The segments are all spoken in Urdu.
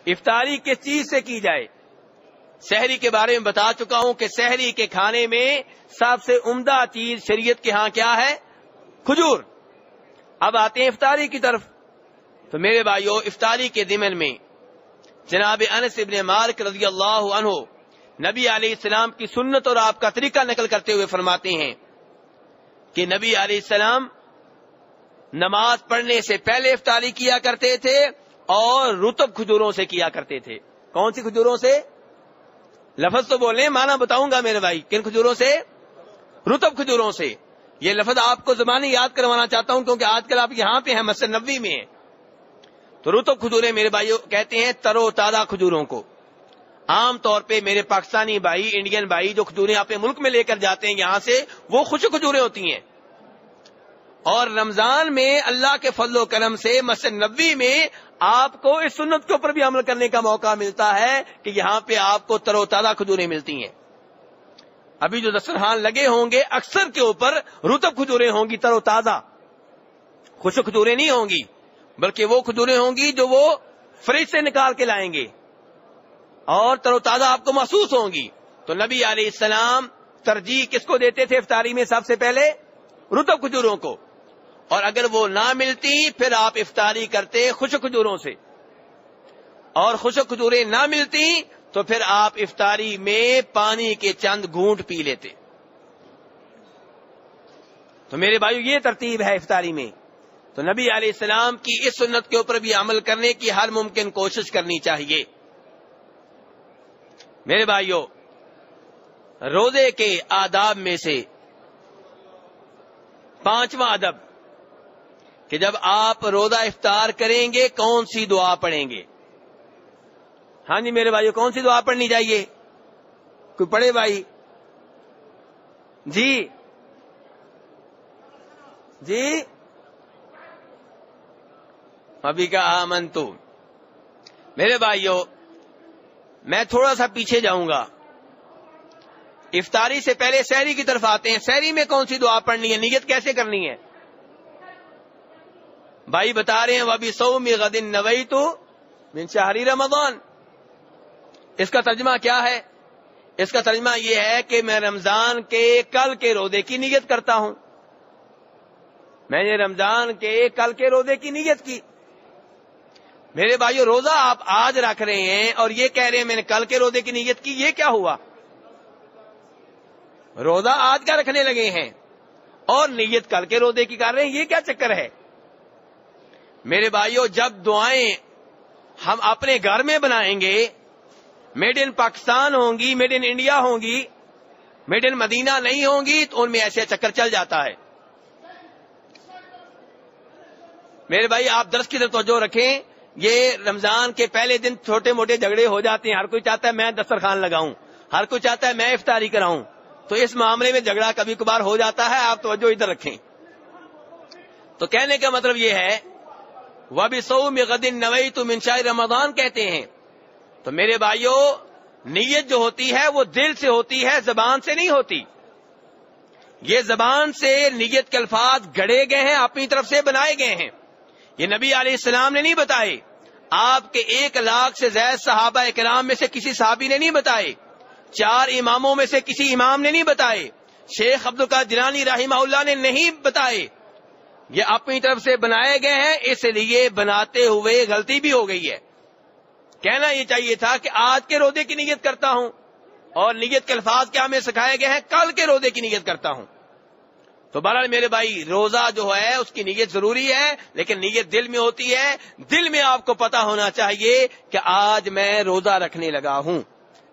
افطاری کس چیز سے کی جائے؟ سحری کے بارے میں بتا چکا ہوں کہ سحری کے کھانے میں سب سے عمدہ چیز شریعت کے ہاں کیا ہے؟ کھجور۔ اب آتے ہیں افطاری کی طرف۔ تو میرے بھائیو، افطاری کے ضمن میں جناب انس ابن مالک رضی اللہ عنہ نبی علیہ السلام کی سنت اور آپ کا طریقہ نقل کرتے ہوئے فرماتے ہیں کہ نبی علیہ السلام نماز پڑھنے سے پہلے افطاری کیا کرتے تھے اور رطب کھجوروں سے کیا کرتے تھے۔ کون سی کھجوروں سے؟ لفظ تو بولیں، معنی بتاؤں گا میرے بھائی۔ کن کھجوروں سے؟ رطب کھجوروں سے۔ یہ لفظ آپ کو زبانی یاد کروانا چاہتا ہوں کیونکہ آج کل آپ یہاں پہ ہیں، مسجد نبوی میں ہیں۔ تو رطب کھجوریں میرے بھائیوں کہتے ہیں ترو تازہ کھجوروں کو۔ عام طور پہ میرے پاکستانی بھائی، انڈین بھائی جو کھجوریں اپنے ملک میں لے کر جاتے ہیں یہاں سے، وہ خشک کھجوریں ہوتی ہیں۔ اور رمضان میں اللہ کے فضل و کرم سے مسجد نبوی میں آپ کو اس سنت کے اوپر بھی عمل کرنے کا موقع ملتا ہے کہ یہاں پہ آپ کو ترو تازہ کھجوریں ملتی ہیں۔ ابھی جو دسترخوان لگے ہوں گے اکثر کے اوپر رطب کھجوریں ہوں گی، ترو تازہ، خشک کھجوریں نہیں ہوں گی، بلکہ وہ کھجوریں ہوں گی جو وہ فریج سے نکال کے لائیں گے اور ترو تازہ آپ کو محسوس ہوں گی۔ تو نبی علیہ السلام ترجیح کس کو دیتے تھے افطاری میں؟ سب سے پہلے رطب کھجوروں کو، اور اگر وہ نہ ملتی پھر آپ افطاری کرتے خشک کھجوروں سے، اور خشک کھجوریں نہ ملتی تو پھر آپ افطاری میں پانی کے چند گھونٹ پی لیتے۔ تو میرے بھائیو یہ ترتیب ہے افطاری میں۔ تو نبی علیہ السلام کی اس سنت کے اوپر بھی عمل کرنے کی ہر ممکن کوشش کرنی چاہیے۔ میرے بھائیو، روزے کے آداب میں سے پانچواں ادب کہ جب آپ روزہ افطار کریں گے کون سی دعا پڑھیں گے؟ ہاں جی میرے بھائیو، کون سی دعا پڑھنی چاہیے؟ کوئی پڑھے بھائی؟ جی جی، ابھی کا آمنتو۔ میرے بھائیو، میں تھوڑا سا پیچھے جاؤں گا، افطاری سے پہلے سحری کی طرف آتے ہیں۔ سحری میں کون سی دعا پڑھنی ہے؟ نیت کیسے کرنی ہے؟ بھائی بتا رہے ہیں وَبِصَوْمِ غَدٍ نَوَيْتُ مِنْ شَهْرِ رمضان۔ اس کا ترجمہ کیا ہے؟ اس کا ترجمہ یہ ہے کہ میں رمضان کے کل کے روزے کی نیت کرتا ہوں۔ میں نے رمضان کے کل کے روزے کی نیت کی۔ میرے بھائیو، روزہ آپ آج رکھ رہے ہیں اور یہ کہہ رہے ہیں میں نے کل کے روزے کی نیت کی، یہ کیا ہوا؟ روزہ آج کا رکھنے لگے ہیں اور نیت کل کے روزے کی کر رہے ہیں، یہ کیا چکر ہے؟ میرے بھائیو، جب دعائیں ہم اپنے گھر میں بنائیں گے، میڈ ان پاکستان ہوں گی، میڈ ان انڈیا ہوں گی، میڈ ان مدینہ نہیں ہوں گی، تو ان میں ایسے چکر چل جاتا ہے۔ میرے بھائی، آپ درس کی طرف توجہ رکھیں۔ یہ رمضان کے پہلے دن چھوٹے موٹے جھگڑے ہو جاتے ہیں، ہر کوئی چاہتا ہے میں دسترخوان لگاؤں، ہر کوئی چاہتا ہے میں افطاری کراؤں، تو اس معاملے میں جھگڑا کبھی کبھار ہو جاتا ہے، آپ توجہ ادھر رکھیں۔ تو کہنے کا مطلب یہ ہے وَبِصَوْمِ غَدٍ نَوَيْتُ مِنْ شَهْرِ رمضان کہتے ہیں۔ تو میرے بھائیو، نیت جو ہوتی ہے وہ دل سے ہوتی ہے، زبان سے نہیں ہوتی۔ یہ زبان سے نیت کے الفاظ گھڑے گئے ہیں، اپنی طرف سے بنائے گئے ہیں، یہ نبی علیہ السلام نے نہیں بتائے، آپ کے 1 لاکھ سے زائد صحابہ کرام میں سے کسی صحابی نے نہیں بتائے، 4 اماموں میں سے کسی امام نے نہیں بتائے، شیخ عبدالقادر جیلانی رحمہ اللہ نے نہیں بتائے، یہ اپنی طرف سے بنائے گئے ہیں، اس لیے بناتے ہوئے غلطی بھی ہو گئی ہے۔ کہنا یہ چاہیے تھا کہ آج کے روزے کی نیت کرتا ہوں، اور نیت کے الفاظ کیا ہمیں سکھائے گئے ہیں؟ کل کے روزے کی نیت کرتا ہوں۔ تو بہرحال میرے بھائی، روزہ جو ہے اس کی نیت ضروری ہے، لیکن نیت دل میں ہوتی ہے۔ دل میں آپ کو پتا ہونا چاہیے کہ آج میں روزہ رکھنے لگا ہوں،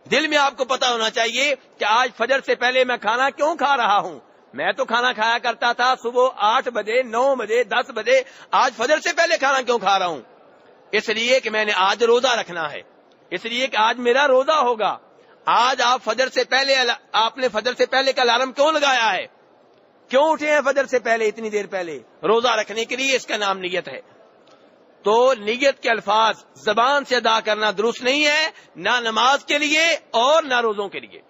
دل میں آپ کو پتا ہونا چاہیے کہ آج فجر سے پہلے میں کھانا کیوں کھا رہا ہوں۔ میں تو کھانا کھایا کرتا تھا صبح 8 بجے، 9 بجے، 10 بجے، آج فجر سے پہلے کھانا کیوں کھا رہا ہوں؟ اس لیے کہ میں نے آج روزہ رکھنا ہے، اس لیے کہ آج میرا روزہ ہوگا۔ آج آپ فجر سے پہلے، آپ نے فجر سے پہلے کا الارم کیوں لگایا ہے؟ کیوں اٹھے ہیں فجر سے پہلے، اتنی دیر پہلے؟ روزہ رکھنے کے لیے، اس کا نام نیت ہے۔ تو نیت کے الفاظ زبان سے ادا کرنا درست نہیں ہے، نہ نماز کے لیے اور نہ روزوں کے لیے۔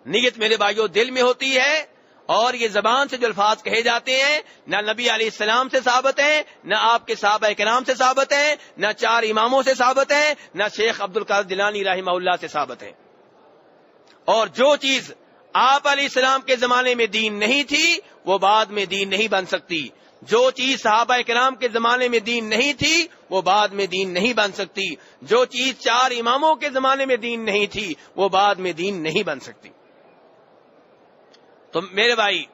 نیت میرے بھائیوں دل میں ہوتی ہے، اور یہ زبان سے جو الفاظ کہے جاتے ہیں نہ نبی علیہ السلام سے ثابت ہیں، نہ آپ کے صحابہ کرام سے ثابت ہیں، نہ 4 اماموں سے ثابت ہیں، نہ شیخ عبد القادر جیلانی رحمہ اللہ سے ثابت ہیں۔ اور جو چیز آپ علیہ السلام کے زمانے میں دین نہیں تھی وہ بعد میں دین نہیں بن سکتی، جو چیز صحابہ کرام کے زمانے میں دین نہیں تھی وہ بعد میں دین نہیں بن سکتی، جو چیز 4 اماموں کے زمانے میں دین نہیں تھی وہ بعد میں دین نہیں بن سکتی۔ تو میرے بھائی،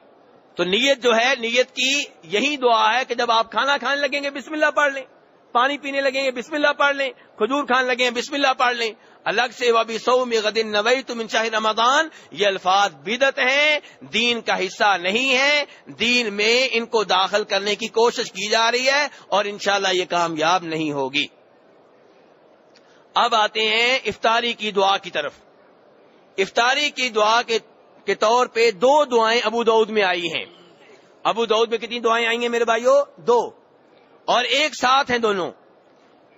تو نیت جو ہے، نیت کی یہی دعا ہے کہ جب آپ کھانا کھانے لگیں گے بسم اللہ پڑھ لیں، پانی پینے لگیں گے بسم اللہ پڑھ لیں، کھجور کھانے لگیں گے بسم اللہ پڑھ لیں۔ الگ سے وَبِصَوْمِ غَدٍ نَوَيْتُ مِنْ شَهْرِ رمضان، یہ الفاظ بدعت ہیں، دین کا حصہ نہیں ہے، دین میں ان کو داخل کرنے کی کوشش کی جا رہی ہے اور انشاءاللہ یہ کامیاب نہیں ہوگی۔ اب آتے ہیں افطاری کی دعا کی طرف۔ افطاری کی دعا کے طور پہ 2 دعائیں ابو داؤد میں آئی ہیں۔ ابو داؤد میں کتنی دعائیں آئی ہیں میرے بھائیو؟ 2، اور ایک ساتھ ہیں دونوں۔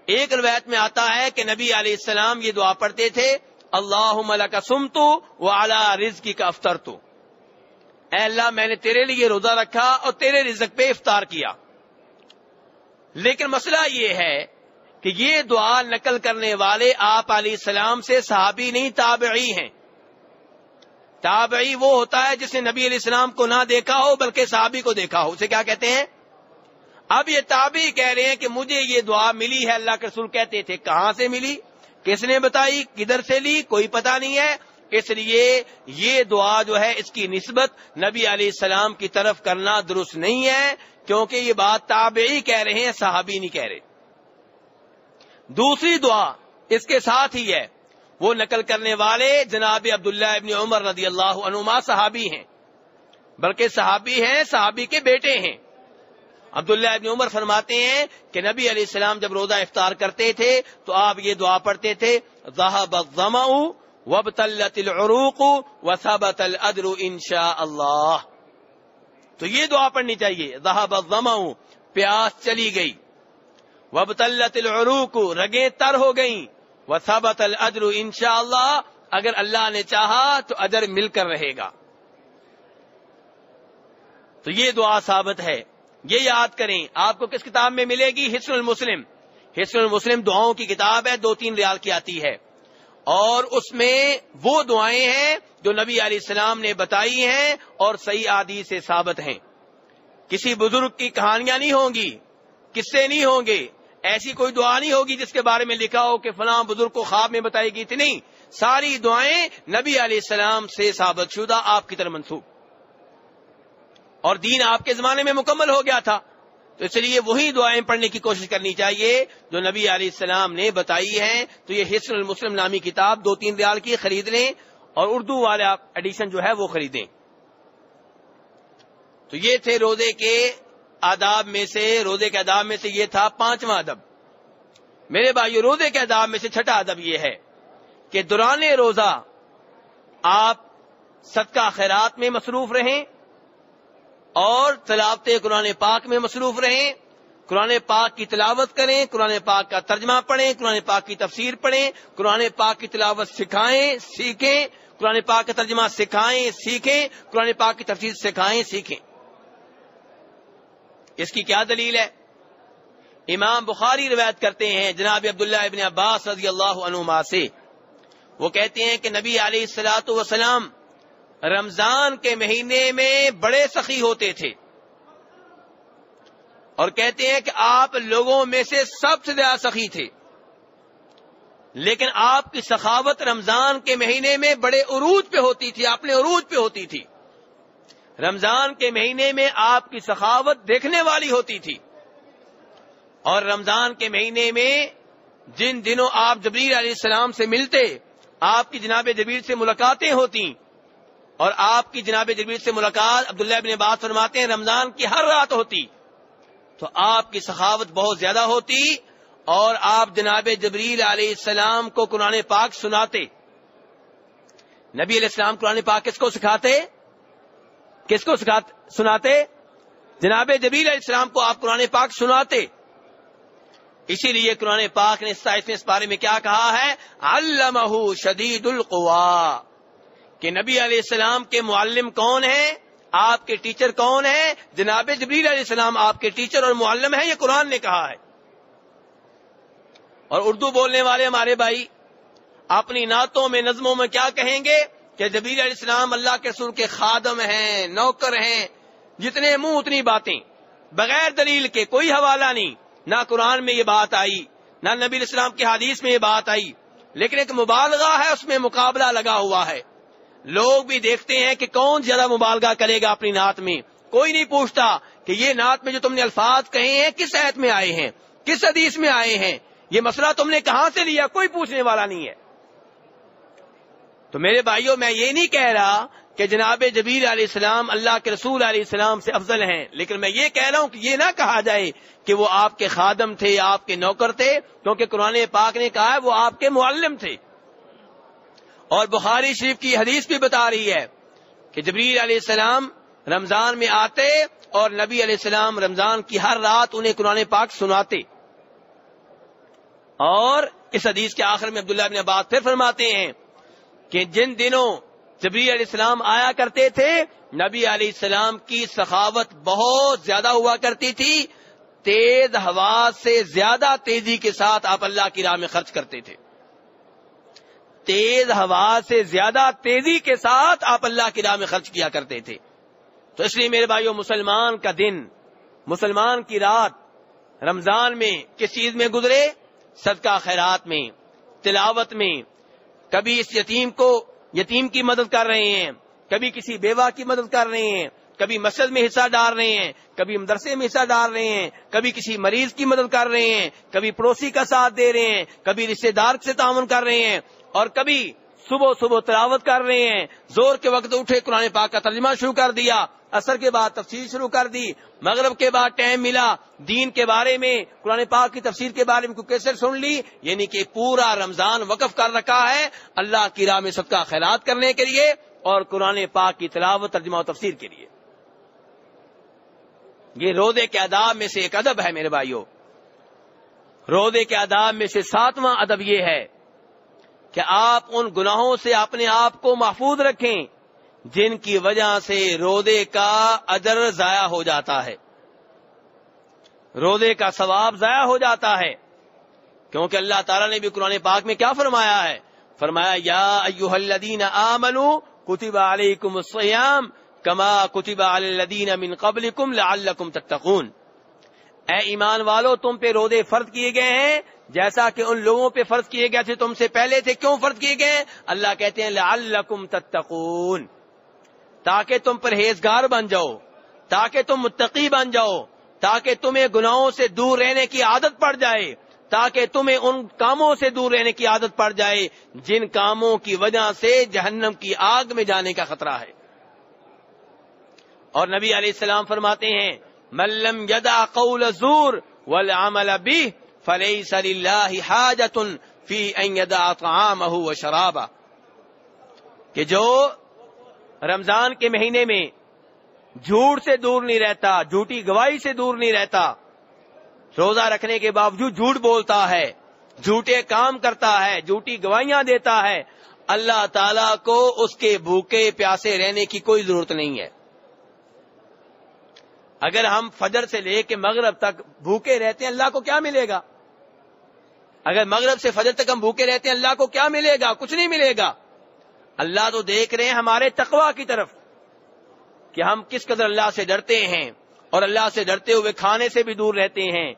ایک روایت میں آتا ہے کہ نبی علیہ السلام یہ دعا پڑھتے تھے، اللہم لک صمت وعلی رزقک افطرت، اے اللہ میں نے تیرے لیے روزہ رکھا اور تیرے رزق پہ افطار کیا۔ لیکن مسئلہ یہ ہے کہ یہ دعا نقل کرنے والے آپ علیہ السلام سے صحابی نہیں، تابعی ہیں۔ تابعی وہ ہوتا ہے جس نے نبی علیہ السلام کو نہ دیکھا ہو بلکہ صحابی کو دیکھا ہو، اسے کیا کہتے ہیں؟ اب یہ تابعی کہہ رہے ہیں کہ مجھے یہ دعا ملی ہے، اللہ کے رسول کہتے تھے، کہاں سے ملی، کس نے بتائی، کدھر سے لی، کوئی پتہ نہیں ہے، اس لیے یہ دعا جو ہے اس کی نسبت نبی علیہ السلام کی طرف کرنا درست نہیں ہے، کیونکہ یہ بات تابعی کہہ رہے ہیں، صحابی نہیں کہہ رہے۔ دوسری دعا اس کے ساتھ ہی ہے، وہ نقل کرنے والے جناب عبداللہ ابن عمر رضی اللہ عنہما صحابی ہیں، بلکہ صحابی ہیں، صحابی کے بیٹے ہیں۔ عبداللہ ابن عمر فرماتے ہیں کہ نبی علیہ السلام جب روزہ افطار کرتے تھے تو آپ یہ دعا پڑھتے تھے، ذهب الظمأ وابتلت العروق وثبت الاجر انشاء اللہ۔ تو یہ دعا پڑھنی چاہیے، ذهب الظمأ، پیاس چلی گئی، وابتلت العروق، رگیں تر ہو گئیں، وثبت الاجر انشاء اللہ، اگر اللہ نے چاہا تو اجر مل کر رہے گا۔ تو یہ دعا ثابت ہے، یہ یاد کریں۔ آپ کو کس کتاب میں ملے گی؟ حصن المسلم۔ حصن المسلم دعاؤں کی کتاب ہے، 2-3 ریال کی آتی ہے، اور اس میں وہ دعائیں ہیں جو نبی علیہ السلام نے بتائی ہیں اور صحیح احادیث سے ثابت ہیں۔ کسی بزرگ کی کہانیاں نہیں ہوں گی، قصے نہیں ہوں گے، ایسی کوئی دعا نہیں ہوگی جس کے بارے میں لکھا ہو کہ فلاں بزرگ کو خواب میں بتائی گئی تھی، نہیں، ساری دعائیں نبی علیہ السلام سے ثابت شدہ، آپ کی طرف منسوب، اور دین آپ کے زمانے میں مکمل ہو گیا تھا، تو اس لیے وہی دعائیں پڑھنے کی کوشش کرنی چاہیے جو نبی علیہ السلام نے بتائی ہیں۔ تو یہ حصن المسلم نامی کتاب 2-3 ریال کی خرید لیں، اور اردو والا ایڈیشن جو ہے وہ خریدیں۔ تو یہ تھے روزے کے آداب میں سے، روزے کے آداب میں سے یہ تھا 5واں ادب۔ میرے بھائیو، روزے کے آداب میں سے 6واں ادب یہ ہے کہ دوران روزہ آپ صدقہ خیرات میں مصروف رہیں اور تلاوت قرآن پاک میں مصروف رہیں، قرآن پاک کی تلاوت کریں، قرآن پاک کا ترجمہ پڑھیں، قرآن پاک کی تفسیر پڑھیں، قرآن پاک کی تلاوت سکھائیں، سیکھیں، قرآن پاک کا ترجمہ سکھائیں، سیکھیں، قرآن پاک کی تفسیر سکھائیں، سیکھیں۔ اس کی کیا دلیل ہے؟ امام بخاری روایت کرتے ہیں جناب عبداللہ ابن عباس رضی اللہ عنہما سے، وہ کہتے ہیں کہ نبی علیہ الصلوۃ والسلام رمضان کے مہینے میں بڑے سخی ہوتے تھے، اور کہتے ہیں کہ آپ لوگوں میں سے سب سے زیادہ سخی تھے، لیکن آپ کی سخاوت رمضان کے مہینے میں بڑے عروج پہ ہوتی تھی، اپنے عروج پہ ہوتی تھی۔ رمضان کے مہینے میں آپ کی سخاوت دیکھنے والی ہوتی تھی، اور رمضان کے مہینے میں جن دنوں آپ جبریل علیہ السلام سے ملتے، آپ کی جناب جبریل سے ملاقاتیں ہوتی، اور آپ کی جناب جبریل سے ملاقات عبداللہ ابن عباس فرماتے ہیں رمضان کی ہر رات ہوتی، تو آپ کی سخاوت بہت زیادہ ہوتی، اور آپ جناب جبریل علیہ السلام کو قرآن پاک سناتے۔ نبی علیہ السلام قرآن پاک کس کو سکھاتے؟ کس کو سناتے؟ جناب جبریل علیہ السلام کو آپ قرآن پاک سناتے۔ اسی لیے قرآن پاک نے اس بارے میں کیا کہا ہے؟ علمہ شدید القوا، کہ نبی علیہ السلام کے معلم کون ہیں؟ آپ کے ٹیچر کون ہیں؟ جناب جبریل علیہ السلام آپ کے ٹیچر اور معلم ہیں، یہ قرآن نے کہا ہے۔ اور اردو بولنے والے ہمارے بھائی اپنی نعتوں میں، نظموں میں کیا کہیں گے کہ جبریل علیہ السلام اللہ کے رسول کے خادم ہیں، نوکر ہیں، جتنے منہ اتنی باتیں، بغیر دلیل کے، کوئی حوالہ نہیں، نہ قرآن میں یہ بات آئی، نہ نبی علیہ السلام کی حدیث میں یہ بات آئی، لیکن ایک مبالغہ ہے، اس میں مقابلہ لگا ہوا ہے۔ لوگ بھی دیکھتے ہیں کہ کون زیادہ مبالغہ کرے گا اپنی نعت میں۔ کوئی نہیں پوچھتا کہ یہ نعت میں جو تم نے الفاظ کہے ہیں کس آیت میں آئے ہیں، کس حدیث میں آئے ہیں، یہ مسئلہ تم نے کہاں سے لیا، کوئی پوچھنے والا نہیں ہے۔ تو میرے بھائیوں، میں یہ نہیں کہہ رہا کہ جناب جبریل علیہ السلام اللہ کے رسول علیہ السلام سے افضل ہیں، لیکن میں یہ کہہ رہا ہوں کہ یہ نہ کہا جائے کہ وہ آپ کے خادم تھے، آپ کے نوکر تھے، کیونکہ قرآن پاک نے کہا ہے وہ آپ کے معلم تھے۔ اور بخاری شریف کی حدیث بھی بتا رہی ہے کہ جبریل علیہ السلام رمضان میں آتے اور نبی علیہ السلام رمضان کی ہر رات انہیں قرآن پاک سناتے۔ اور اس حدیث کے آخر میں عبداللہ بن عباس پھر فرماتے ہیں کہ جن دنوں جبریل علیہ السلام آیا کرتے تھے، نبی علیہ السلام کی سخاوت بہت زیادہ ہوا کرتی تھی، تیز ہوا سے زیادہ تیزی کے ساتھ آپ اللہ کی راہ میں خرچ کرتے تھے، تیز ہوا سے زیادہ تیزی کے ساتھ آپ اللہ کی راہ میں خرچ کیا کرتے تھے۔ تو اس لیے میرے بھائیو، مسلمان کا دن، مسلمان کی رات رمضان میں کس چیز میں گزرے؟ صدقہ خیرات میں، تلاوت میں، کبھی اس یتیم کی مدد کر رہے ہیں، کبھی کسی بیوہ کی مدد کر رہے ہیں، کبھی مسجد میں حصہ ڈال رہے ہیں، کبھی مدرسے میں حصہ ڈال رہے ہیں، کبھی کسی مریض کی مدد کر رہے ہیں، کبھی پڑوسی کا ساتھ دے رہے ہیں، کبھی رشتے دار سے تعاون کر رہے ہیں، اور کبھی صبح تلاوت کر رہے ہیں، زور کے وقت اٹھے قرآن پاک کا ترجمہ شروع کر دیا، عصر کے بعد تفسیر شروع کر دی، مغرب کے بعد ٹائم ملا دین کے بارے میں، قرآن پاک کی تفسیر کے بارے میں کوئی کیسٹ سن لی، یعنی کہ پورا رمضان وقف کر رکھا ہے اللہ کی راہ میں صدقہ خیرات کرنے کے لیے اور قرآن پاک کی تلاوت، ترجمہ و تفسیر کے لیے۔ یہ روزے کے آداب میں سے ایک ادب ہے میرے بھائیوں۔ روزے کے آداب میں سے 7واں ادب یہ ہے کہ آپ ان گناہوں سے اپنے آپ کو محفوظ رکھیں جن کی وجہ سے روزے کا اجر ضائع ہو جاتا ہے، روزے کا ثواب ضائع ہو جاتا ہے، کیونکہ اللہ تعالیٰ نے بھی قرآن پاک میں کیا فرمایا ہے؟ فرمایا یا ایھا الذین آمنوا کتب علیکم الصیام کما کتب علی الذین من قبلکم لعلکم تتقون، اے ایمان والو تم پہ روزے فرض کیے گئے ہیں جیسا کہ ان لوگوں پہ فرض کیے گئے تھے تم سے پہلے تھے۔ کیوں فرض کیے گئے؟ اللہ کہتے ہیں لعلکم تتقون، تاکہ تم پرہیزگار بن جاؤ، تاکہ تم متقی بن جاؤ، تاکہ تمہیں گناہوں سے دور رہنے کی عادت پڑ جائے، تاکہ تمہیں ان کاموں سے دور رہنے کی عادت پڑ جائے جن کاموں کی وجہ سے جہنم کی آگ میں جانے کا خطرہ ہے۔ اور نبی علیہ السلام فرماتے ہیں من لم یدع قول الزور والعمل به فلیس للہ حاجۃ فی ان یدع طعامہ وشرابہ، کہ جو رمضان کے مہینے میں جھوٹ سے دور نہیں رہتا، جھوٹی گواہی سے دور نہیں رہتا، روزہ رکھنے کے باوجود جھوٹ بولتا ہے، جھوٹے کام کرتا ہے، جھوٹی گواہیاں دیتا ہے، اللہ تعالیٰ کو اس کے بھوکے پیاسے رہنے کی کوئی ضرورت نہیں ہے۔ اگر ہم فجر سے لے کے مغرب تک بھوکے رہتے ہیں اللہ کو کیا ملے گا؟ اگر مغرب سے فجر تک ہم بھوکے رہتے ہیں اللہ کو کیا ملے گا؟ کچھ نہیں ملے گا۔ اللہ تو دیکھ رہے ہیں ہمارے تقویٰ کی طرف کہ ہم کس قدر اللہ سے ڈرتے ہیں، اور اللہ سے ڈرتے ہوئے کھانے سے بھی دور رہتے ہیں،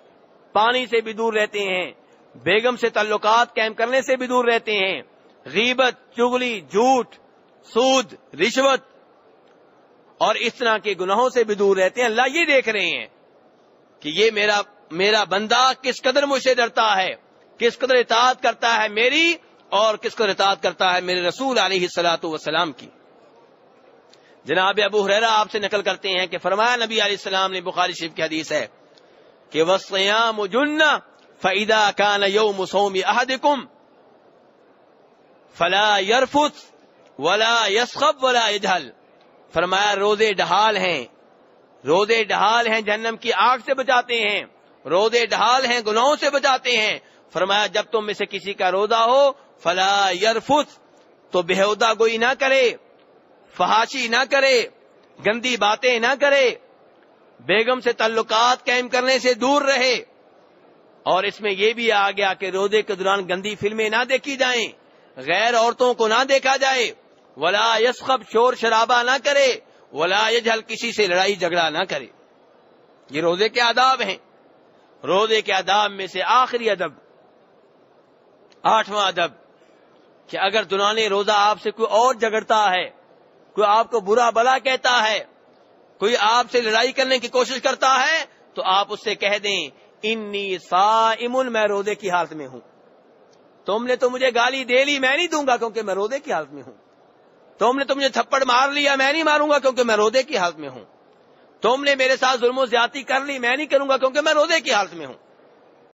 پانی سے بھی دور رہتے ہیں، بیگم سے تعلقات قائم کرنے سے بھی دور رہتے ہیں، غیبت، چغلی، جھوٹ، سود، رشوت اور اس طرح کے گناہوں سے بھی دور رہتے ہیں۔ اللہ یہ دیکھ رہے ہیں کہ یہ میرا بندہ کس قدر مجھ سے ڈرتا ہے، کس قدر اطاعت کرتا ہے میری، اور کس قدر اطاعت کرتا ہے میرے رسول علیہ الصلوۃ والسلام کی۔ جناب ابو ہریرہ آپ سے نقل کرتے ہیں کہ فرمایا نبی علیہ السلام نے، بخاری شریف کی حدیث ہے کہ والصیام جنہ فإذا كان يوم صوم أحدكم فلا يرفث ولا يسخب ولا يجهل، فرمایا روزے ڈھال ہیں، روزے ڈھال ہیں، جہنم کی آگ سے بچاتے ہیں، روزے ڈھال ہیں، گناہوں سے بچاتے ہیں۔ فرمایا جب تم میں سے کسی کا روزہ ہو فلا یرفث، تو بےہودہ گوئی نہ کرے، فحاشی نہ کرے، گندی باتیں نہ کرے، بیگم سے تعلقات قائم کرنے سے دور رہے، اور اس میں یہ بھی آ گیا کہ روزے کے دوران گندی فلمیں نہ دیکھی جائیں، غیر عورتوں کو نہ دیکھا جائے، ولا یسخب شور شرابہ نہ کرے، ولا یجہل کسی سے لڑائی جھگڑا نہ کرے۔ یہ روزے کے آداب ہیں۔ روزے کے آداب میں سے آخری ادب، 8واں ادب، کہ اگر دوران روزہ آپ سے کوئی اور جھگڑتا ہے، کوئی آپ کو برا بلا کہتا ہے، کوئی آپ سے لڑائی کرنے کی کوشش کرتا ہے، تو آپ اس سے کہہ دیں انی صائم، میں روزے کی حالت میں ہوں۔ تم نے تو مجھے گالی دے لی، میں نہیں دوں گا کیونکہ میں روزے کی حالت میں ہوں۔ تم نے تو مجھے تھپڑ مار لیا، میں نہیں ماروں گا کیونکہ میں روزے کی حالت میں ہوں۔ تم نے میرے ساتھ ظلم و زیادتی کر لی، میں نہیں کروں گا کیونکہ میں روزے کی حالت میں ہوں۔